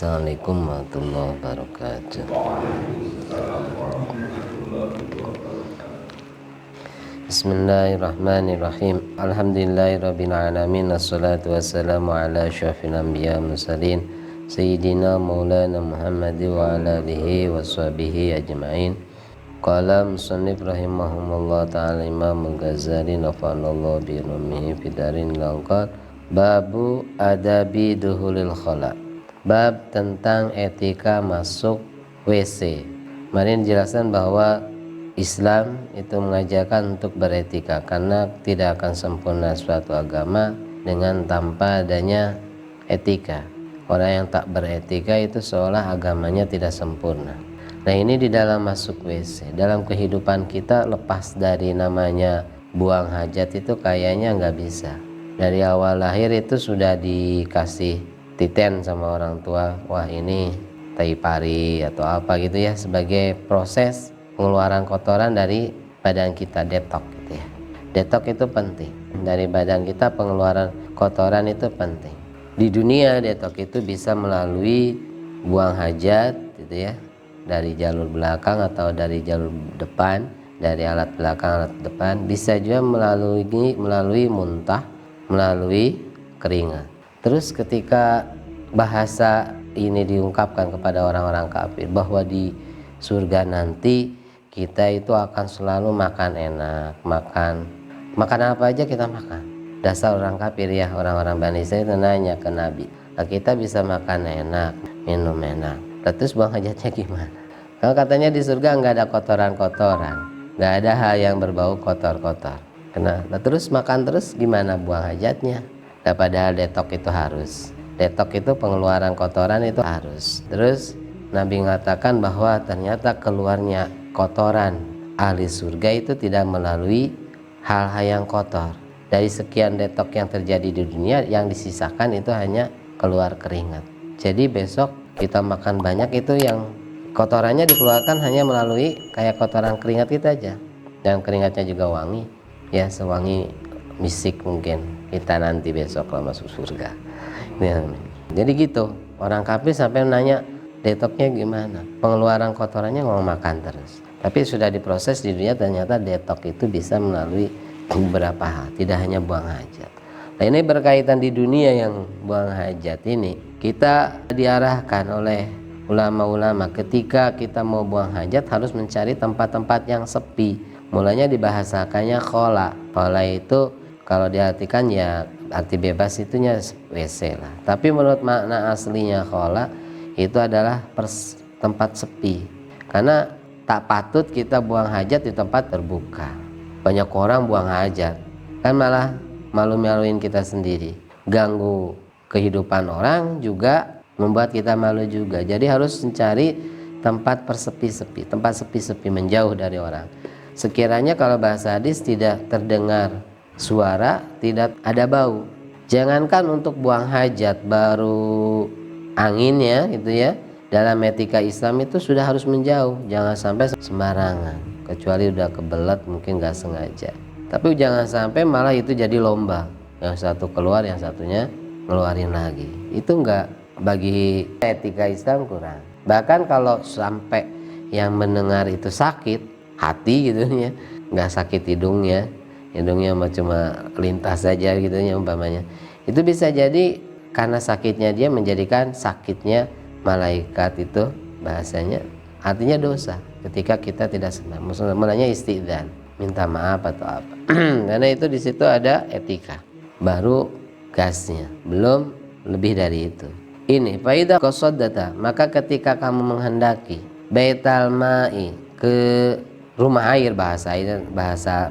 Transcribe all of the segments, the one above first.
Assalamualaikum warahmatullahi wabarakatuh. Bismillahirrahmanirrahim. Alhamdulillahirabbil alamin. Wassalatu wassalamu ala asyrafil anbiya mursalin sayyidina maulana Muhammad wa ala alihi washabihi ajmain. Qala musannif rahimahumullah ta'ala Imam Al-Ghazali nafa'anallahu bi ilmihi fidarin laqad babu adabi duhulil khala. Bab tentang etika masuk WC. Kemarin dijelaskan bahwa Islam itu mengajarkan untuk beretika, karena tidak akan sempurna suatu agama dengan tanpa adanya etika. Orang yang tak beretika itu seolah agamanya tidak sempurna. Nah, ini di dalam masuk WC. Dalam kehidupan kita lepas dari namanya buang hajat itu kayaknya nggak bisa. Dari awal lahir itu sudah dikasih titen sama orang tua, wah ini tai pari atau apa gitu ya, sebagai proses pengeluaran kotoran dari badan kita, detok gitu ya. Detok itu penting. Dari badan kita pengeluaran kotoran itu penting. Di dunia detok itu bisa melalui buang hajat gitu ya, dari jalur belakang atau dari jalur depan, dari alat belakang alat depan, bisa juga melalui muntah, melalui keringat. Terus ketika bahasa ini diungkapkan kepada orang-orang kafir bahwa di surga nanti kita itu akan selalu makan enak, makan apa aja kita makan. Dasar orang kafir ya, orang-orang Bani Israil itu nanya ke Nabi, nah, kita bisa makan enak, minum enak, terus buang hajatnya gimana? Kalau katanya di surga nggak ada kotoran-kotoran, nggak ada hal yang berbau kotor-kotor. Nah, terus makan terus gimana buang hajatnya? Nah, padahal detok itu harus. Detok itu pengeluaran kotoran itu harus. Terus Nabi mengatakan bahwa ternyata keluarnya kotoran ahli surga itu tidak melalui hal-hal yang kotor. Dari sekian detok yang terjadi di dunia, yang disisakan itu hanya keluar keringat. Jadi besok kita makan banyak itu yang kotorannya dikeluarkan hanya melalui kayak kotoran keringat kita aja. Dan keringatnya juga wangi, ya sewangi misik mungkin kita nanti besok kalau masuk surga. Ya. Jadi gitu, orang kafir sampai nanya detoknya gimana, pengeluaran kotorannya mau makan terus. Tapi sudah diproses di dunia, ternyata detok itu bisa melalui beberapa hal, tidak hanya buang hajat. Nah, ini berkaitan di dunia yang buang hajat ini, kita diarahkan oleh ulama-ulama ketika kita mau buang hajat harus mencari tempat-tempat yang sepi. Mulanya dibahasakannya khola. Khola itu kalau diartikan ya arti bebas itunya WC lah. Tapi menurut makna aslinya khola itu adalah tempat sepi. Karena tak patut kita buang hajat di tempat terbuka. Banyak orang buang hajat, kan malah malu-maluin kita sendiri. Ganggu kehidupan orang juga membuat kita malu juga. Jadi harus mencari tempat persepi-sepi, tempat sepi-sepi, menjauh dari orang. Sekiranya kalau bahasa hadis tidak terdengar suara, tidak ada bau. Jangankan untuk buang hajat, baru anginnya gitu ya. Dalam etika Islam itu sudah harus menjauh, jangan sampai sembarangan. Kecuali udah kebelet mungkin gak sengaja. Tapi jangan sampai malah itu jadi lomba. Yang satu keluar, yang satunya ngeluarin lagi. Itu enggak, bagi etika Islam kurang. Bahkan kalau sampai yang mendengar itu sakit hati gitu ya, nggak sakit hidungnya cuma lintas saja gitu ya umpamanya, itu bisa jadi karena sakitnya dia menjadikan sakitnya malaikat itu bahasanya artinya dosa ketika kita tidak senang. Mulanya istidzan, minta maaf atau apa. Karena itu di situ ada etika, baru gasnya, belum lebih dari itu. Ini faidah qasaddata, maka ketika kamu menghendaki baital ma'i, ke rumah air, bahasa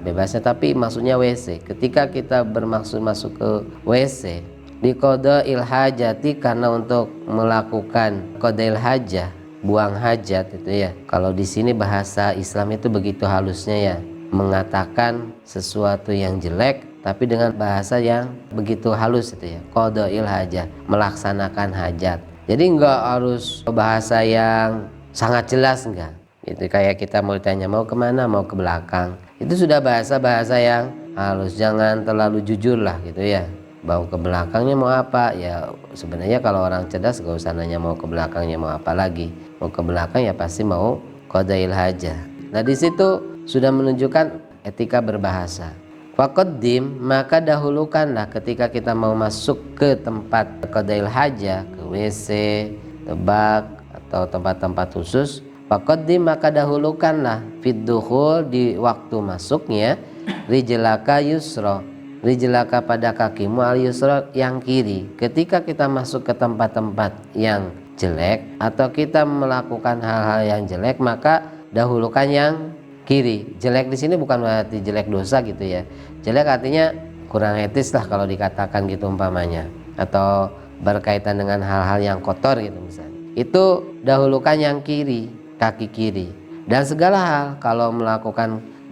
bebasnya, tapi maksudnya WC. Ketika kita bermaksud masuk ke WC di qadail hajati, karena untuk melakukan qadail hajah, buang hajat itu ya. Kalau di sini bahasa Islam itu begitu halusnya ya, mengatakan sesuatu yang jelek tapi dengan bahasa yang begitu halus itu ya, qadail hajah, melaksanakan hajat. Jadi enggak harus bahasa yang sangat jelas, enggak. Itu kayak kita mau ditanya mau kemana, mau ke belakang, itu sudah bahasa-bahasa yang halus. Jangan terlalu jujur lah gitu ya. Mau ke belakangnya mau apa? Ya sebenarnya kalau orang cerdas gak usah nanya mau ke belakangnya mau apa lagi. Mau ke belakang ya pasti mau qadail hajah. Nah di situ sudah menunjukkan etika berbahasa. Faqaddim, maka dahulukanlah ketika kita mau masuk ke tempat qadail hajah, ke WC, tebak atau tempat-tempat khusus. Faqaddim, maka dahulukanlah fid dukhul, di waktu masuknya, rijlaka yusra, rijlaka pada kakimu al yusra, yang kiri. Ketika kita masuk ke tempat-tempat yang jelek atau kita melakukan hal-hal yang jelek, maka dahulukan yang kiri. Jelek di sini bukan berarti jelek dosa gitu ya. Jelek artinya kurang etis lah kalau dikatakan gitu umpamanya, atau berkaitan dengan hal-hal yang kotor gitu misalnya. Itu dahulukan yang kiri, kaki kiri. Dan segala hal kalau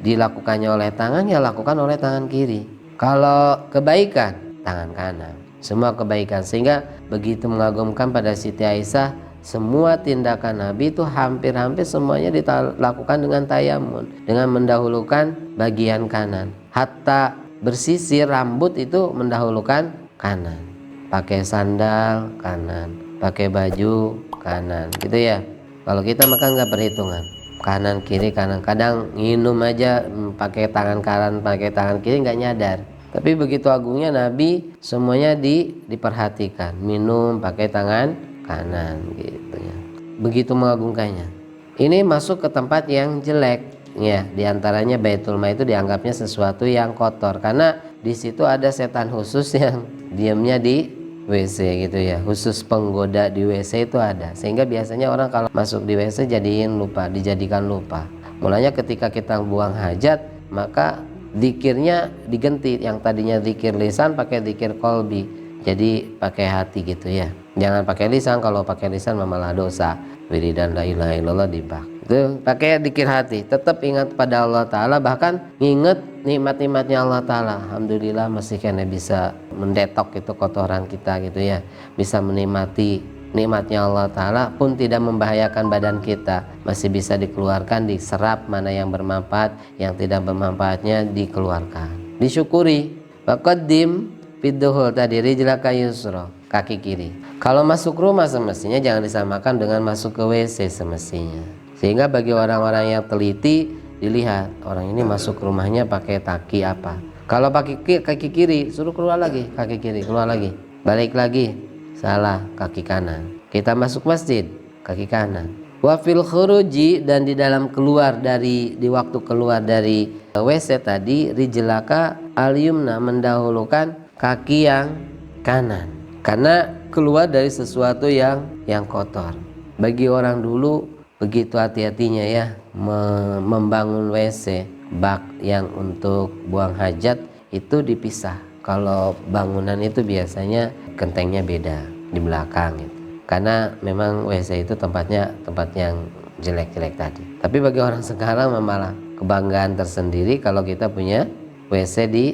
dilakukannya oleh tangan, ya lakukan oleh tangan kiri. Kalau kebaikan, tangan kanan. Semua kebaikan, sehingga begitu mengagumkan pada Siti Aisyah, semua tindakan Nabi itu hampir-hampir semuanya dilakukan dengan tayamun, dengan mendahulukan bagian kanan. Hatta bersisir rambut itu mendahulukan kanan. Pakai sandal kanan, pakai baju kanan, gitu ya. Kalau kita makan nggak perhitungan, kanan kiri kanan. Kadang minum aja pakai tangan kanan, pakai tangan kiri nggak nyadar. Tapi begitu agungnya Nabi, semuanya diperhatikan. Minum pakai tangan kanan gitu ya. Begitu mengagungkannya. Ini masuk ke tempat yang jelek ya, diantaranya Baitul Mal itu dianggapnya sesuatu yang kotor karena di situ ada setan khusus yang diamnya di WC gitu ya. Khusus penggoda di WC itu ada, sehingga biasanya orang kalau masuk di WC dijadikan lupa. Mulanya ketika kita buang hajat, maka zikirnya diganti, yang tadinya zikir lisan pakai zikir kolbi, jadi pakai hati gitu ya. Jangan pakai lisan, kalau pakai lisan malah dosa. Wiridan la ilaha illallah dibak. Itu pakai zikir hati, tetap ingat pada Allah Ta'ala, bahkan ingat nikmat-nikmatnya Allah Ta'ala. Alhamdulillah masih kena bisa mendetok itu kotoran kita gitu ya. Bisa menikmati nikmatnya Allah Ta'ala pun tidak membahayakan badan kita. Masih bisa dikeluarkan, diserap mana yang bermanfaat, yang tidak bermanfaatnya dikeluarkan. Disyukuri. Faqaddim fidduhul tadi rijlaka yusra, kaki kiri. Kalau masuk rumah semestinya jangan disamakan dengan masuk ke WC semestinya. Sehingga bagi orang-orang yang teliti, dilihat orang ini masuk rumahnya pakai kaki apa. Kalau pakai kaki kiri, suruh keluar lagi, kaki kiri keluar lagi, balik lagi, salah, kaki kanan. Kita masuk masjid, kaki kanan. Wa fil khuruji, dan di dalam di waktu keluar dari WC tadi, rijlaka al yumna, mendahulukan kaki yang kanan, karena keluar dari sesuatu yang kotor. Bagi orang dulu begitu hati-hatinya ya membangun WC, bak yang untuk buang hajat itu dipisah. Kalau bangunan itu biasanya gentengnya beda di belakang gitu. Karena memang WC itu tempat yang jelek-jelek tadi. Tapi bagi orang sekarang malah kebanggaan tersendiri kalau kita punya WC di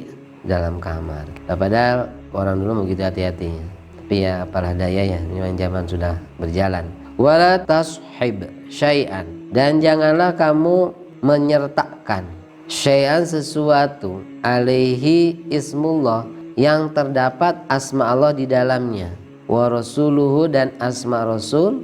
dalam kamar. Nah, padahal orang dulu begitu hati-hatinya. Tapi ya apalah daya ya, memang zaman sudah berjalan. Wala tashib syai'an, dan janganlah kamu menyertakan syai'an sesuatu alaihi ismullah, yang terdapat asma Allah di dalamnya, wa rasuluhu, dan asma Rasul.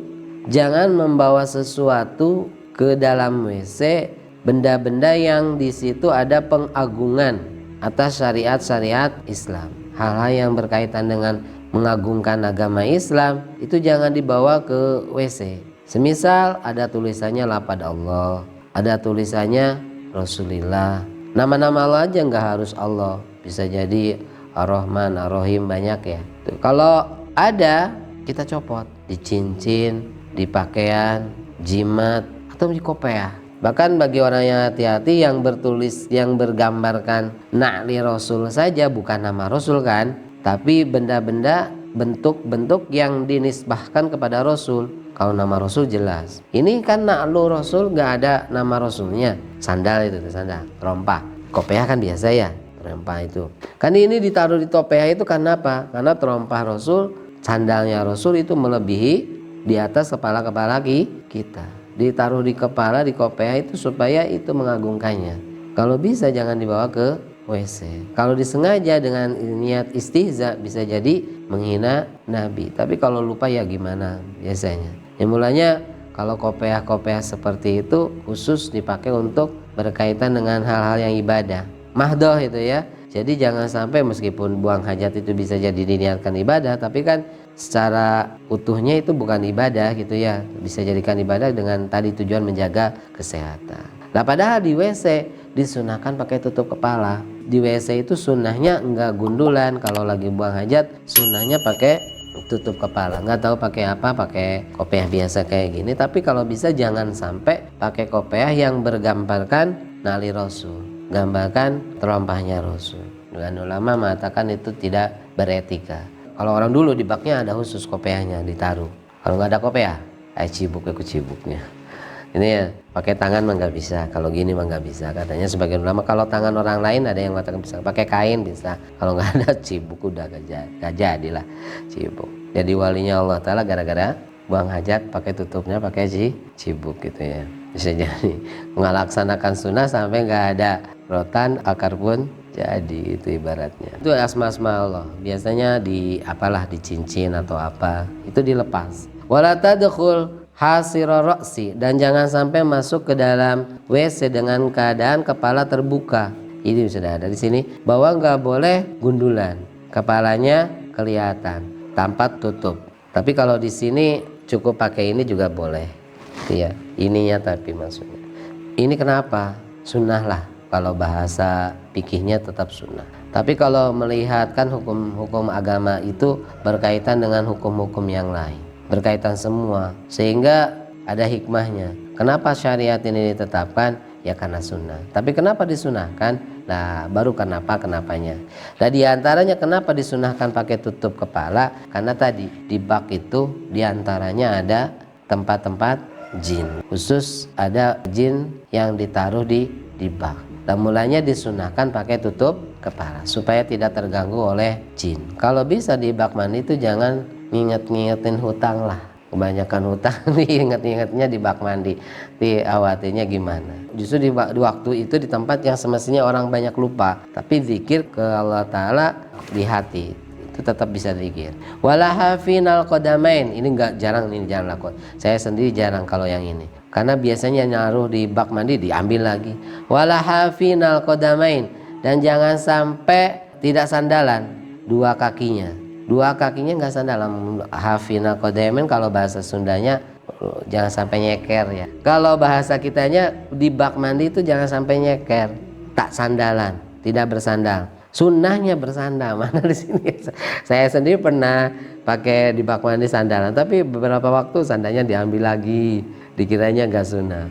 Jangan membawa sesuatu ke dalam WC, benda-benda yang di situ ada pengagungan atas syariat-syariat Islam. Hal-hal yang berkaitan dengan mengagungkan agama Islam itu jangan dibawa ke WC. Semisal ada tulisannya lafaz Allah, ada tulisannya Rasulullah, nama-nama Allah aja nggak harus Allah, bisa jadi Ar-Rahman, Ar-Rahim, banyak ya. Tuh, kalau ada kita copot di cincin, di pakaian, jimat, atau di kopiah. Bahkan bagi orang yang hati-hati, yang bergambarkan na'li Rasul saja, bukan nama Rasul kan, tapi benda-benda, bentuk-bentuk yang dinisbahkan kepada Rasul. Kalau nama Rasul jelas. Ini kan na'lu Rasul nggak ada nama Rasulnya. Sandal itu, sandal, terompah. Kopiah kan biasa ya, terompah itu. Kan ini ditaruh di topiah itu karena apa? Karena terompah Rasul, sandalnya Rasul itu melebihi di atas kepala-kepala kita. Ditaruh di kepala, di kopiah itu supaya itu mengagungkannya. Kalau bisa jangan dibawa ke WC. Kalau disengaja dengan niat istihza bisa jadi menghina Nabi. Tapi kalau lupa ya gimana biasanya. Ya mulanya kalau kopiah-kopiah seperti itu khusus dipakai untuk berkaitan dengan hal-hal yang ibadah. Mahdoh itu ya. Jadi jangan sampai meskipun buang hajat itu bisa jadi diniatkan ibadah, tapi kan secara utuhnya itu bukan ibadah gitu ya. Bisa jadikan ibadah dengan tadi tujuan menjaga kesehatan. Nah padahal di WC disunahkan pakai tutup kepala. Di WC itu sunnahnya enggak gundulan. Kalau lagi buang hajat sunnahnya pakai tutup kepala. Nggak tahu pakai apa, pakai kopiah biasa kayak gini. Tapi kalau bisa jangan sampai pakai kopiah yang bergambarkan nali Rasul, gambarkan terompahnya Rasul. Dan ulama mengatakan itu tidak beretika. Kalau orang dulu di baknya ada khusus kopiahnya ditaruh. Kalau nggak ada kopiah, cibuk ikut cibuknya. Ini ya pakai tangan mah nggak bisa. Kalau gini mah nggak bisa. Katanya sebagian ulama kalau tangan orang lain ada yang mengatakan bisa. Pakai kain bisa. Kalau nggak ada cibuk udah gak jadilah cibuk. Jadi walinya Allah Ta'ala gara-gara buang hajat pakai tutupnya pakai cibuk gitu ya. Bisa jadi melaksanakan sunnah sampai nggak ada rotan akar pun jadi itu ibaratnya. Itu asma-asma Allah. Biasanya di apalah di cincin atau apa itu dilepas. Wala tadkhul hasira ra'si, dan jangan sampai masuk ke dalam WC dengan keadaan kepala terbuka. Ini sudah ada di sini bahwa nggak boleh gundulan, kepalanya kelihatan tanpa tutup. Tapi kalau di sini cukup pakai ini juga boleh, ya ininya tapi maksudnya. Ini kenapa? Sunnah lah. Kalau bahasa fikihnya tetap sunnah. Tapi kalau melihatkan hukum-hukum agama itu berkaitan dengan hukum-hukum yang lain, berkaitan semua, sehingga ada hikmahnya. Kenapa syariat ini ditetapkan? Ya karena sunnah. Tapi kenapa disunahkan? Nah baru kenapanya. Nah diantaranya kenapa disunahkan pakai tutup kepala? Karena tadi di bak itu diantaranya ada tempat-tempat jin. Khusus ada jin yang ditaruh di bak. Dan mulanya disunahkan pakai tutup kepala supaya tidak terganggu oleh jin. Kalau bisa di bak mandi itu jangan ngingetin hutang lah. Kebanyakan hutang diinget-ingetnya di bak mandi. Diawatinya gimana? Justru di waktu itu di tempat yang semestinya orang banyak lupa, tapi zikir ke Allah Ta'ala di hati itu tetap bisa zikir. Walahafinal qadamain, ini enggak jarang, ini jarang lakukan. Saya sendiri jarang kalau yang ini. Karena biasanya naruh di bak mandi diambil lagi. Walahafinal qadamain, dan jangan sampai tidak sandalan dua kakinya. Dua kakinya nggak sandalan. Hafina qadamain kalau bahasa Sundanya jangan sampai nyeker ya. Kalau bahasa kitanya di bak mandi itu jangan sampai nyeker, tak sandalan, tidak bersandal. Sunnahnya bersandal. Mana di sini? Saya sendiri pernah pakai di bak mandi sandalan, tapi beberapa waktu sandalnya diambil lagi, dikiranya nggak sunnah.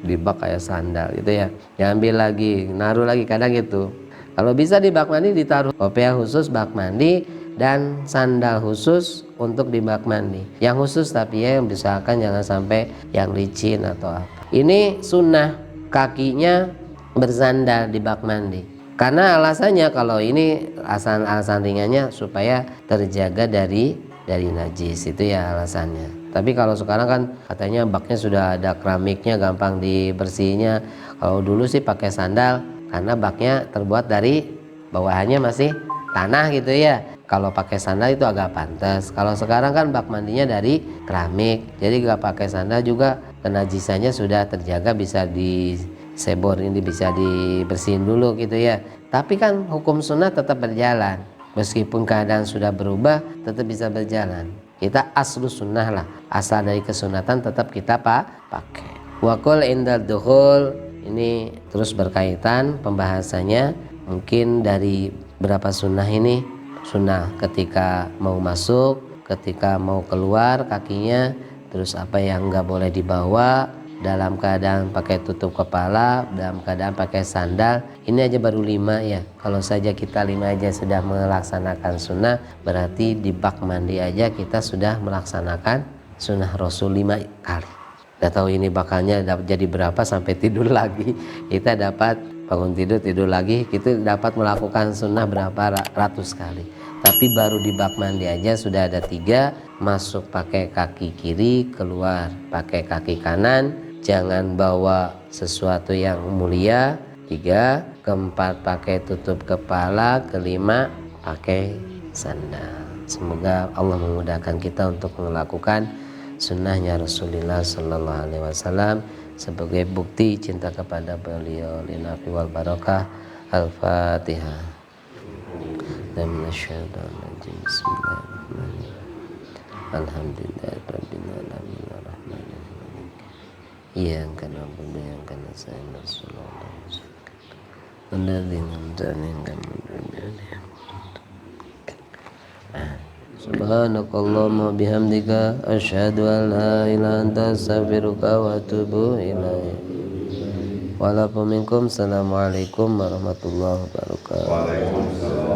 Di bak kayak sandal gitu ya, diambil lagi, naruh lagi, kadang gitu. Kalau bisa di bak mandi ditaruh kopiah khusus bak mandi dan sandal khusus untuk di bak mandi. Yang khusus tapi ya, yang misalkan jangan sampai yang licin atau apa. Ini sunnah kakinya bersandal di bak mandi. Karena alasannya kalau ini alasan ringannya supaya terjaga dari najis, itu ya alasannya. Tapi kalau sekarang kan katanya baknya sudah ada keramiknya, gampang dibersihinnya. Kalau dulu sih pakai sandal karena baknya terbuat dari bawahannya masih tanah gitu ya. Kalau pakai sandal itu agak pantas. Kalau sekarang kan bak mandinya dari keramik, jadi gak pakai sandal juga kenajisannya sudah terjaga, bisa disebor, ini bisa dibersihin dulu gitu ya. Tapi kan hukum sunnah tetap berjalan, meskipun keadaan sudah berubah tetap bisa berjalan. Kita aslu sunnah lah, asal dari kesunatan tetap kita pakai. Wakul indal dukhul, ini terus berkaitan pembahasannya. Mungkin dari berapa sunnah ini, sunnah ketika mau masuk, ketika mau keluar kakinya, terus apa yang nggak boleh dibawa, dalam keadaan pakai tutup kepala, dalam keadaan pakai sandal. Ini aja baru 5 ya. Kalau saja kita 5 aja sudah melaksanakan sunnah, berarti di bak mandi aja kita sudah melaksanakan sunnah Rasul 5 kali. Gak tahu ini bakalnya jadi berapa sampai tidur lagi. Kita dapat bangun tidur lagi, kita dapat melakukan sunnah berapa ratus kali. Tapi baru di bak mandi aja sudah ada 3, masuk pakai kaki kiri, keluar pakai kaki kanan, jangan bawa sesuatu yang mulia. 3, keempat pakai tutup kepala, kelima pakai sandal. Semoga Allah memudahkan kita untuk melakukan sunnahnya Rasulullah Sallallahu Alaihi Wasallam sebagai bukti cinta kepada beliau. Linafi wal barakah. Al-Fatihah. Bismillahirrahmanirrahim. Alhamdulillahirabbil alamin arrahmanir rahim. Iyyaka na'budu wa iyyaka nasta'in Subhanakallahumma bihamdika asyhadu an la ilaha illa anta astaghfiruka wa atubu ilaik. Waalaikumsalam warahmatullahi wabarakatuh.